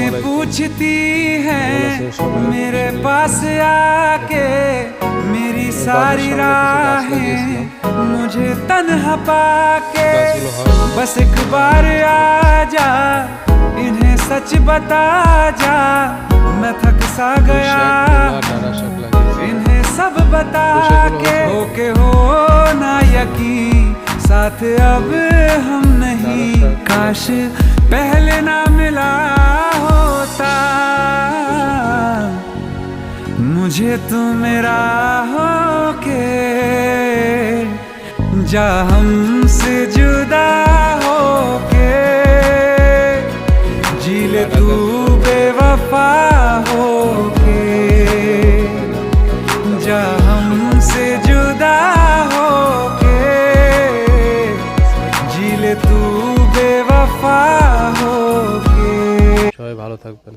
आंखें पूछती हैं मेरे पास आके, मेरी सारी राहें मुझे तन्हा पाके। बस एक बार आ जा, इन्हें सच बता जा, मैं थक सा गया इन्हें सब बता के। होके हो ना यकीन, साथ अब हम नहीं, काश पहले ना मिला होता, मुझे तू मेरा होके जा हमसे जुदा होके। जी ले तू बेवफा होके, जा हमसे जुदा होके। जी ले तू बेवफा होके। সবাই ভালো থাকবেন।